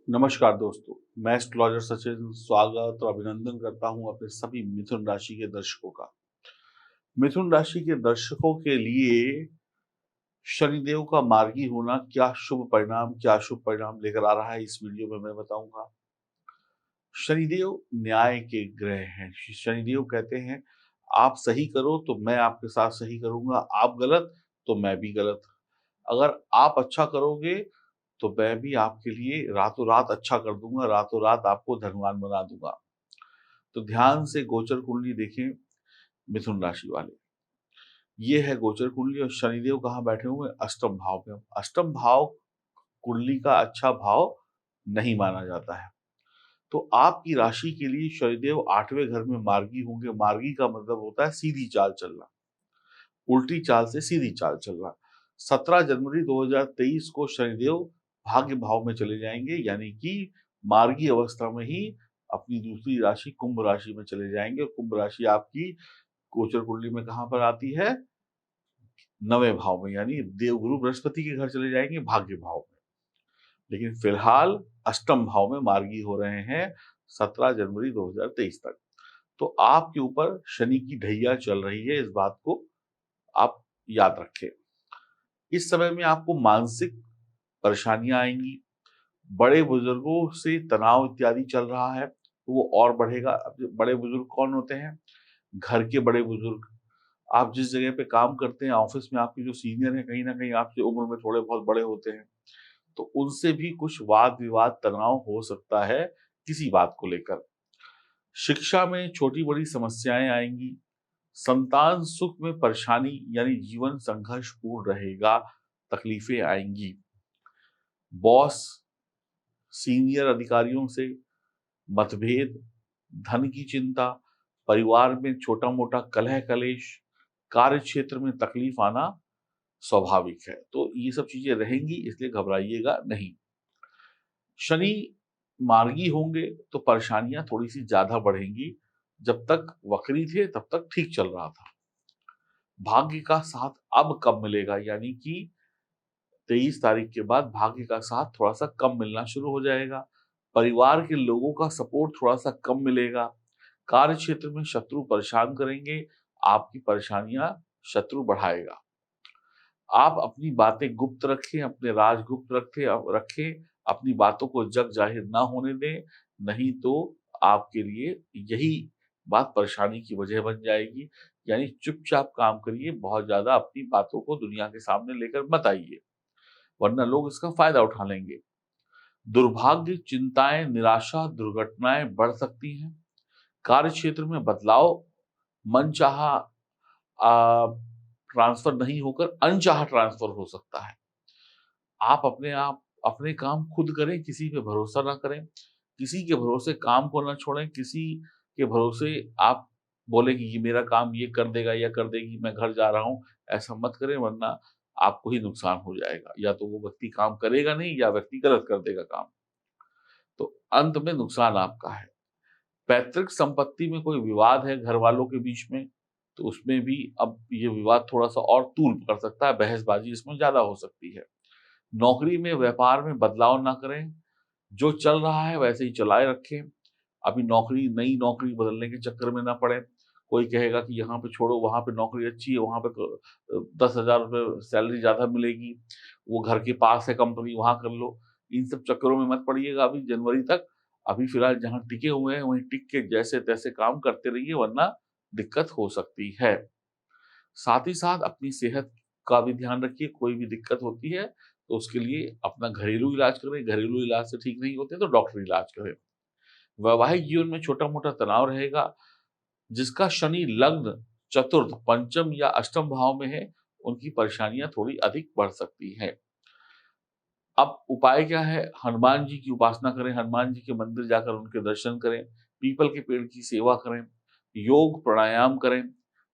नमस्कार दोस्तों, मैं एस्ट्रोलॉजर सचिन स्वागत और अभिनंदन करता हूं अपने सभी मिथुन राशि के दर्शकों का। मिथुन राशि के दर्शकों के लिए शनिदेव का मार्गी होना क्या शुभ परिणाम, क्या अशुभ परिणाम लेकर आ रहा है, इस वीडियो में मैं बताऊंगा। शनिदेव न्याय के ग्रह हैं। शनिदेव कहते हैं आप सही करो तो मैं आपके साथ सही करूंगा, आप गलत तो मैं भी गलत। अगर आप अच्छा करोगे तो मैं भी आपके लिए रातों रात अच्छा कर दूंगा, रातों रात आपको धनवान बना दूंगा। तो ध्यान से गोचर कुंडली देखें मिथुन राशि वाले। ये है गोचर कुंडली और शनिदेव कहाँ बैठे हुए हैं? अष्टम भाव में। अष्टम भाव कुंडली का अच्छा भाव नहीं माना जाता है। तो आपकी राशि के लिए शनिदेव 8वें घर में मार्गी होंगे। मार्गी का मतलब होता है सीधी चाल चलना, उल्टी चाल से सीधी चाल चलना। 17 जनवरी 2023 को शनिदेव भाग्य भाव में चले जाएंगे, यानी कि मार्गी अवस्था में ही अपनी दूसरी राशि कुंभ राशि में चले जाएंगे। कुंभ राशि आपकी गोचर कुंडली में कहाँ पर आती है? 9वें भाव में, यानी देवगुरु बृहस्पति के घर चले जाएंगे भाग्य भाव में। लेकिन फिलहाल अष्टम भाव में मार्गी हो रहे हैं 17 जनवरी 2023 तक। तो आपके ऊपर शनि की ढैया चल रही है, इस बात को आप याद रखें। इस समय में आपको मानसिक परेशानियां आएंगी, बड़े बुजुर्गों से तनाव इत्यादि चल रहा है तो वो और बढ़ेगा। अब बड़े बुजुर्ग कौन होते हैं? घर के बड़े बुजुर्ग। आप जिस जगह पे काम करते हैं, ऑफिस में आपके जो सीनियर हैं, कहीं ना कहीं आपसे उम्र में थोड़े बहुत बड़े होते हैं, तो उनसे भी कुछ वाद विवाद तनाव हो सकता है किसी बात को लेकर। शिक्षा में छोटी बड़ी समस्याएं आएंगी। संतान सुख में परेशानी, यानी जीवन संघर्षपूर्ण रहेगा, तकलीफें आएंगी। बॉस, सीनियर अधिकारियों से मतभेद, धन की चिंता, परिवार में छोटा मोटा कलह कलेश, कार्य क्षेत्र में तकलीफ आना स्वाभाविक है। तो ये सब चीजें रहेंगी, इसलिए घबराइएगा नहीं। शनि मार्गी होंगे तो परेशानियां थोड़ी सी ज्यादा बढ़ेंगी। जब तक वक्री थे तब तक ठीक चल रहा था। भाग्य का साथ अब कब मिलेगा, यानी कि 23 तारीख के बाद भाग्य का साथ थोड़ा सा कम मिलना शुरू हो जाएगा। परिवार के लोगों का सपोर्ट थोड़ा सा कम मिलेगा। कार्य क्षेत्र में शत्रु परेशान करेंगे, आपकी परेशानियां शत्रु बढ़ाएगा। आप अपनी बातें गुप्त रखें, अपने राज गुप्त रखें, अपनी बातों को जग जाहिर ना होने दें, नहीं तो आपके लिए यही बात परेशानी की वजह बन जाएगी। यानी चुपचाप काम करिए, बहुत ज्यादा अपनी बातों को दुनिया के सामने लेकर मत आइए, वरना लोग इसका फायदा उठा लेंगे। दुर्भाग्य, चिंताएं, निराशा, दुर्घटनाएं बढ़ सकती हैं। कार्य क्षेत्र में बदलाव मनचाहा ट्रांसफर नहीं होकर अनचाहा ट्रांसफर हो सकता है। आप अपने काम खुद करें, किसी पे भरोसा ना करें। किसी के भरोसे काम को ना छोड़ें। किसी के भरोसे आप बोले कि ये मेरा काम ये कर देगा या कर देगी, मैं घर जा रहा हूँ, ऐसा मत करें, वरना आपको ही नुकसान हो जाएगा। या तो वो व्यक्ति काम करेगा नहीं या व्यक्ति गलत कर देगा काम, तो अंत में नुकसान आपका है। पैतृक संपत्ति में कोई विवाद है घर वालों के बीच में, तो उसमें भी अब ये विवाद थोड़ा सा और तूल पकड़ सकता है, बहसबाजी इसमें ज्यादा हो सकती है। नौकरी में, व्यापार में बदलाव ना करें, जो चल रहा है वैसे ही चलाए रखें। अभी नई नौकरी बदलने के चक्कर में ना पड़े। कोई कहेगा कि यहाँ पे छोड़ो, वहां पे नौकरी अच्छी है, वहां पे 10,000 रुपये सैलरी ज्यादा मिलेगी, वो घर के पास है कंपनी, वहां कर लो। इन सब चक्करों में मत पड़िएगा अभी जनवरी तक। अभी फिलहाल जहां टिके हुए हैं वहीं टिक के जैसे तैसे काम करते रहिए, वरना दिक्कत हो सकती है। साथ ही साथ अपनी सेहत का भी ध्यान रखिए। कोई भी दिक्कत होती है तो उसके लिए अपना घरेलू इलाज करें। घरेलू इलाज से ठीक नहीं होते तो डॉक्टरी इलाज करें। वैवाहिक जीवन में छोटा मोटा तनाव रहेगा। जिसका शनि लग्न, चतुर्थ, पंचम या अष्टम भाव में है, उनकी परेशानियां थोड़ी अधिक बढ़ सकती हैं। अब उपाय क्या है? हनुमान जी की उपासना करें, हनुमान जी के मंदिर जाकर उनके दर्शन करें, पीपल के पेड़ की सेवा करें, योग प्राणायाम करें।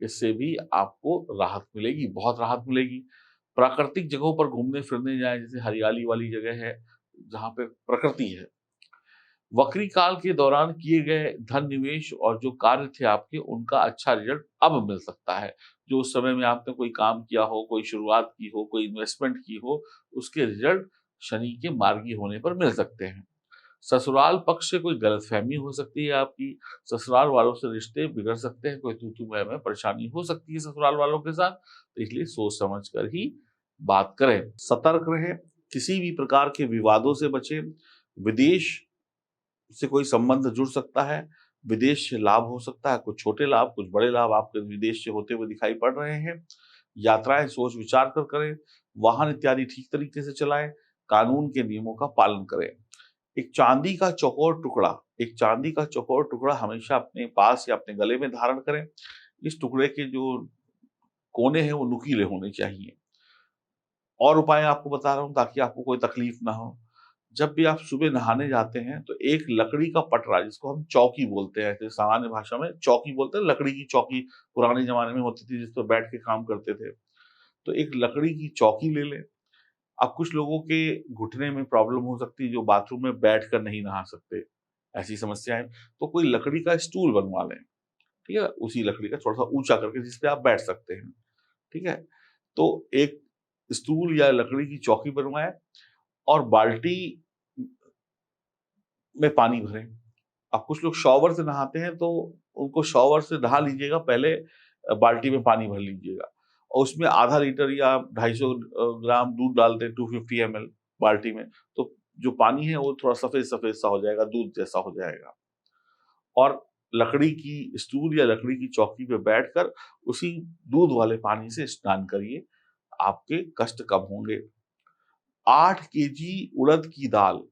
इससे भी आपको राहत मिलेगी, बहुत राहत मिलेगी। प्राकृतिक जगहों पर घूमने फिरने जाएं, जैसे हरियाली वाली जगह है जहाँ पे प्रकृति है। वक्री काल के दौरान किए गए धन निवेश और जो कार्य थे आपके, उनका अच्छा रिजल्ट अब मिल सकता है। जो उस समय में आपने कोई काम किया हो, कोई शुरुआत की हो, कोई इन्वेस्टमेंट की हो, उसके रिजल्ट शनि के मार्गी होने पर मिल सकते हैं। ससुराल पक्ष से कोई गलतफहमी हो सकती है आपकी, ससुराल वालों से रिश्ते बिगड़ सकते हैं, कोई तू-तू मैं-मैं परेशानी हो सकती है ससुराल वालों के साथ, तो इसलिए सोच समझ कर ही बात करें। सतर्क रहें, किसी भी प्रकार के विवादों से बचें, विदेश से कोई संबंध जुड़ सकता है, विदेश से लाभ हो सकता है, कुछ छोटे लाभ, कुछ बड़े लाभ आपके विदेश से होते हुए दिखाई पड़ रहे हैं। यात्राएँ सोच विचार कर करें, वाहन इत्यादि ठीक तरीके से चलाएँ, कानून के नियमों का पालन करें। एक चांदी का चौकोर टुकड़ा एक चांदी का चौकोर टुकड़ा हमेशा अपने पास या अपने गले में धारण करें। इस टुकड़े के जो कोने हैं वो नुकीले होने चाहिए। और उपाय आपको बता रहा हूँ ताकि आपको कोई तकलीफ ना हो। जब भी आप सुबह नहाने जाते हैं तो एक लकड़ी का पटरा जिसको हम चौकी बोलते हैं, ऐसे सामान्य भाषा में चौकी बोलते हैं, लकड़ी की चौकी पुराने ज़माने में होती थी जिस पर बैठ के काम करते थे। तो एक लकड़ी की चौकी ले लें। अब कुछ लोगों के घुटने में प्रॉब्लम हो सकती है जो बाथरूम में बैठकर नहीं नहा सकते, ऐसी समस्या है, तो कोई लकड़ी का स्टूल बनवा लें, ठीक है? उसी लकड़ी का थोड़ा-सा ऊँचा करके जिस पे आप बैठ सकते हैं, ठीक है? तो एक स्टूल या लकड़ी की चौकी बनवाएँ और बाल्टी में पानी भरें। अब कुछ लोग शॉवर से नहाते हैं तो उनको शॉवर से नहा लीजिएगा पहले बाल्टी में पानी भर लीजिएगा और उसमें आधा लीटर या 250 ग्राम दूध डाल दें 250 ml बाल्टी में, तो जो पानी है वो थोड़ा सफ़ेद-सफ़ेद सा हो जाएगा, दूध जैसा हो जाएगा। और लकड़ी की स्टूल या लकड़ी की चौकी पे बैठकर उसी दूध वाले पानी से स्नान करिए, आपके कष्ट कम होंगे। 8 केजी उड़द की दाल,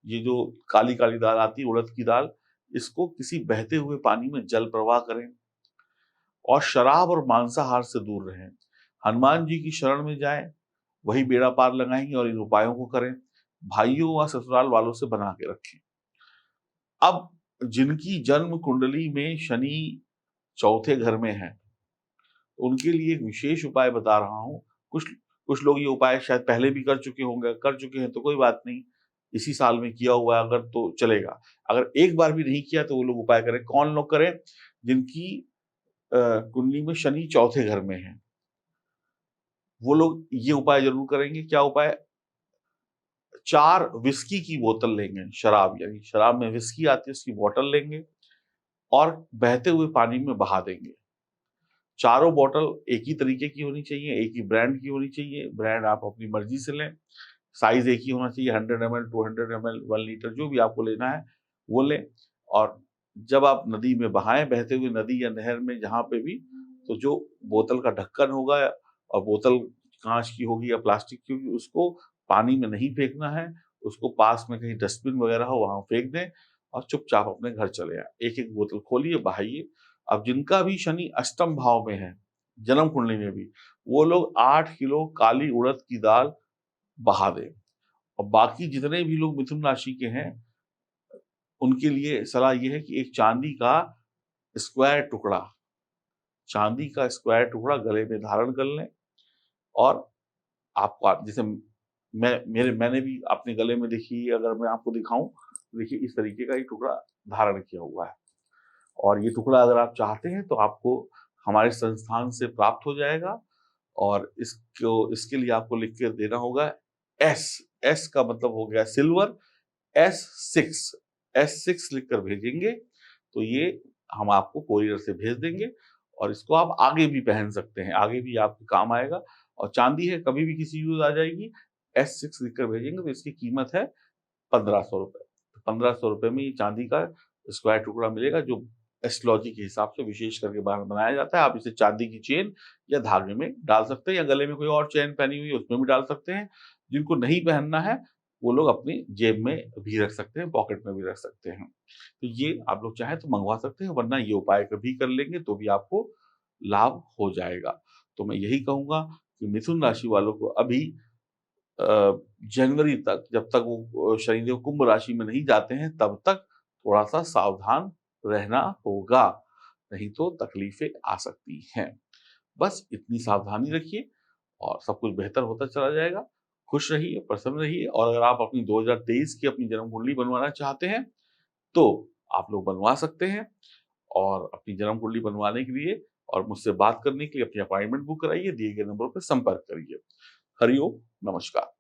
ये जो काली-काली दाल आती है उड़द की दाल, इसको किसी बहते हुए पानी में जल प्रवाह करें और शराब और मांसाहार से दूर रहें। हनुमान जी की शरण में जाएँ, वही बेड़ा पार लगाएँगे और इन उपायों को करें। भाइयों व ससुराल वालों से बना के रखें। अब जिनकी जन्म कुंडली में शनि चौथे घर में है, उनके लिए एक विशेष उपाय बता रहा हूँ। कुछ कुछ लोग ये उपाय शायद पहले भी कर चुके होंगे, कर चुके हैं तो कोई बात नहीं, इसी साल में किया हुआ है अगर तो चलेगा। अगर एक बार भी नहीं किया तो वो लोग उपाय करें। कौन लोग करें? जिनकी कुंडली में शनि चौथे घर में है, वो लोग ये उपाय ज़रूर करेंगे। क्या उपाय? 4 व्हिस्की की बोतल लेंगे, शराब यानी शराब में व्हिस्की आती है उसकी बोतल लेंगे और बहते हुए पानी में बहा देंगे। चारों बॉटल एक ही तरीके की होनी चाहिए, एक ही ब्रांड की होनी चाहिए, ब्रांड आप अपनी मर्ज़ी से लें, साइज़ एक ही होना चाहिए 100 ml, 200 ml, 1 लीटर जो भी आपको लेना है, वो लें और जब आप नदी में बहाएँ, बहते हुए नदी या नहर में जहाँ पे भी, तो जो बोतल का ढक्कन होगा और बोतल काँच की होगी या प्लास्टिक की होगी, उसको पानी में नहीं फेंकना है, उसको पास में कहीं डस्टबिन वगैरह हो, वहाँ फेंक दें और चुपचाप अपने घर चले आएँ। एक-एक बोतल खोलिए, बहाइए। अब जिनका भी शनि अष्टम भाव में है, जन्म कुंडली में भी, वो लोग 8 किलो काली उड़द की दाल बहा दें और बाकी जितने भी लोग मिथुन राशि के हैं, उनके लिए सलाह ये है कि एक स्क्वायर टुकड़ा चांदी का स्क्वायर टुकड़ा गले में धारण कर लें और आपको जैसे मैंने भी अपने गले में देखिए अगर मैं आपको दिखाऊँ, देखिए इस तरीके का एक टुकड़ा धारण किया हुआ है। और ये टुकड़ा अगर आप चाहते हैं तो आपको हमारे संस्थान से प्राप्त हो जाएगा और इसके लिए आपको लिख के देना होगा एस, एस का मतलब हो गया सिल्वर, S6 S6 लिखकर भेजेंगे तो ये हम आपको कोरियर से भेज देंगे और इसको आप आगे भी पहन सकते हैं, आगे भी आपके काम आएगा और चांदी है कभी भी किसी यूज़ आ जाएगी। S6 लिखकर भेजेंगे तो इसकी कीमत है ₹1500। 1500 रुपए में ये चांदी का स्क्वायर टुकड़ा मिलेगा जो एस्ट्रोलॉजी के हिसाब से विशेष करके बनाया जाता है। आप इसे चांदी की चेन या धागे में डाल सकते हैं या गले में कोई और चेन पहनी हुई है उसमें भी डाल सकते हैं। जिनको नहीं पहनना है वो लोग अपनी जेब में भी रख सकते हैं, पॉकेट में भी रख सकते हैं। तो ये आप लोग चाहें तो मंगवा सकते हैं वरना ये उपाय कभी कर लेंगे तो भी आपको लाभ हो जाएगा। तो मैं यही कहूँगा कि मिथुन राशि वालों को अभी जनवरी तक जब तक वो शनिदेव कुंभ राशि में नहीं जाते हैं तब तक थोड़ा-सा सावधान रहना होगा, नहीं तो तकलीफ़ें आ सकती हैं। बस इतनी सावधानी रखिए और सब कुछ बेहतर होता चला जाएगा। खुश रहिए, प्रसन्न रहिए और अगर आप अपनी 2023 की अपनी जन्म कुंडली बनवाना चाहते हैं, तो आप लोग बनवा सकते हैं और अपनी जन्म कुंडली बनवाने के लिए और मुझसे बात करने के लिए अपनी अपॉइंटमेंट बुक कराइए, दिए गए नंबर पर संपर्क करिए। हरि ओम, नमस्कार।